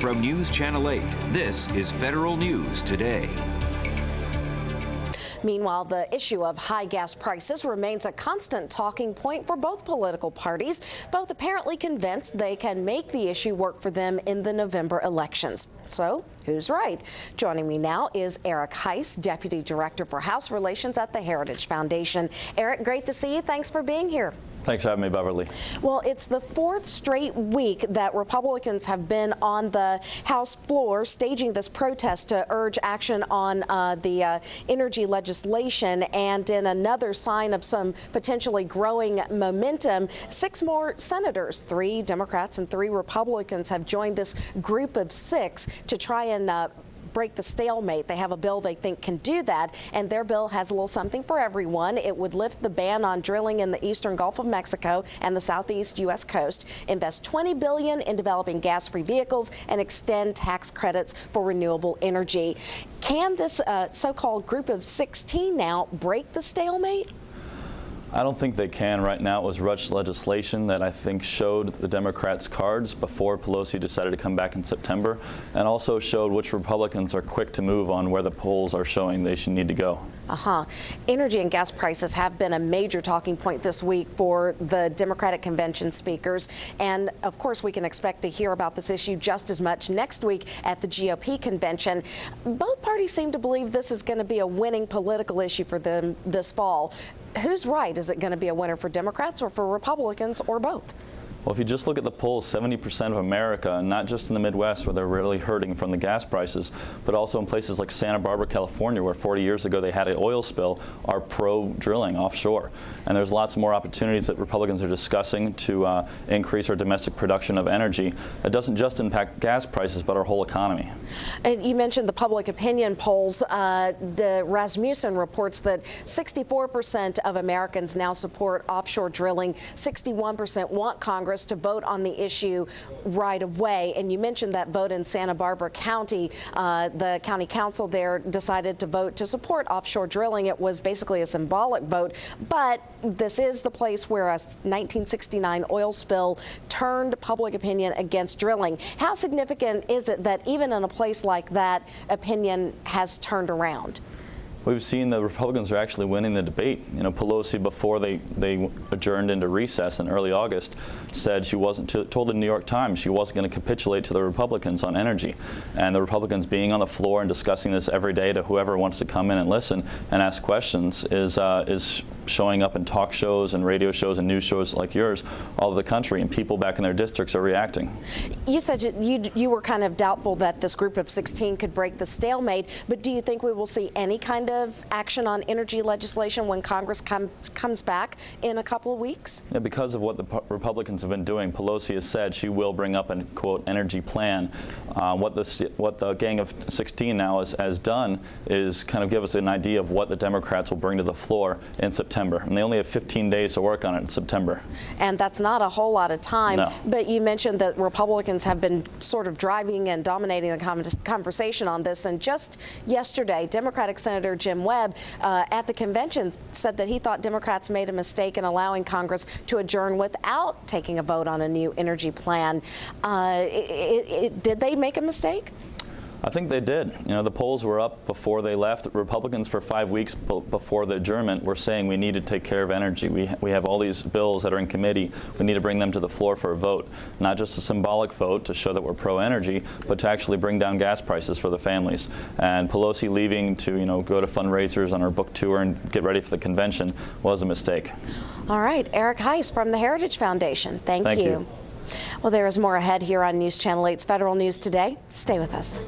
From News Channel 8, this is Federal News Today. Meanwhile, the issue of high gas prices remains a constant talking point for both political parties, both apparently convinced they can make the issue work for them in the November elections. So, who's right? Joining me now is Eric Heis, Deputy Director for House Relations at the Heritage Foundation. Eric, great to see you. Thanks for being here. Thanks for having me, Beverly. Well, it's the fourth straight week that Republicans have been on the House floor staging this protest to urge action on the energy legislation. And in another sign of some potentially growing momentum, 6 more senators, 3 Democrats and 3 Republicans, have joined this group of 6 to try and break the stalemate. They have a bill they think can do that, and their bill has a little something for everyone. It would lift the ban on drilling in the eastern Gulf of Mexico and the southeast U.S. coast, invest $20 billion in developing gas-free vehicles, and extend tax credits for renewable energy. Can this so-called group of 16 now break the stalemate? I don't think they can right now. It was rushed legislation that I think showed the Democrats' cards before Pelosi decided to come back in September, and also showed which Republicans are quick to move on where the polls are showing they should need to go. Energy and gas prices have been a major talking point this week for the Democratic convention speakers. And of course, we can expect to hear about this issue just as much next week at the GOP convention. Both parties seem to believe this is going to be a winning political issue for them this fall. Who's right? Is it going to be a winner for Democrats or for Republicans or both? Well, if you just look at the polls, 70% of America, not just in the Midwest where they're really hurting from the gas prices, but also in places like Santa Barbara, California, where 40 years ago they had an oil spill, are pro-drilling offshore. And there's lots more opportunities that Republicans are discussing to increase our domestic production of energy. That doesn't just impact gas prices, but our whole economy. And you mentioned the public opinion polls. The Rasmussen reports that 64% of Americans now support offshore drilling. 61% want Congress to vote on the issue right away. And you mentioned that vote in Santa Barbara County. The county council there decided to vote to support offshore drilling. It was basically a symbolic vote, but this is the place where a 1969 oil spill turned public opinion against drilling. How significant is it that even in a place like that, opinion has turned around? We've seen the Republicans are actually winning the debate. You know, Pelosi, before they adjourned into recess in early August, said she wasn't, told the New York Times she wasn't going to capitulate to the Republicans on energy. And the Republicans being on the floor and discussing this every day to whoever wants to come in and listen and ask questions is showing up in talk shows and radio shows and news shows like yours all over the country, and people back in their districts are reacting. You said you were kind of doubtful that this group of 16 could break the stalemate, but do you think we will see any kind of action on energy legislation when Congress comes back in a couple of weeks? Yeah, because of what the Republicans have been doing, Pelosi has said she will bring up a, quote, energy plan. What the Gang of 16 now has done is kind of give us an idea of what the Democrats will bring to the floor in September. And they only have 15 days to work on it in September. And that's not a whole lot of time. No. But you mentioned that Republicans have been sort of driving and dominating the conversation on this. And just yesterday, Democratic Senator Jim Webb at the convention said that he thought Democrats made a mistake in allowing Congress to adjourn without taking a vote on a new energy plan. Did they make a mistake? I think they did. You know, the polls were up before they left. Republicans for 5 weeks before the adjournment were saying we need to take care of energy. We have all these bills that are in committee. We need to bring them to the floor for a vote. Not just a symbolic vote to show that we're pro-energy, but to actually bring down gas prices for the families. And Pelosi leaving to, you know, go to fundraisers on her book tour and get ready for the convention was a mistake. All right, Eric Heis from the Heritage Foundation. Thank you. Well, there is more ahead here on News Channel 8's Federal News Today. Stay with us.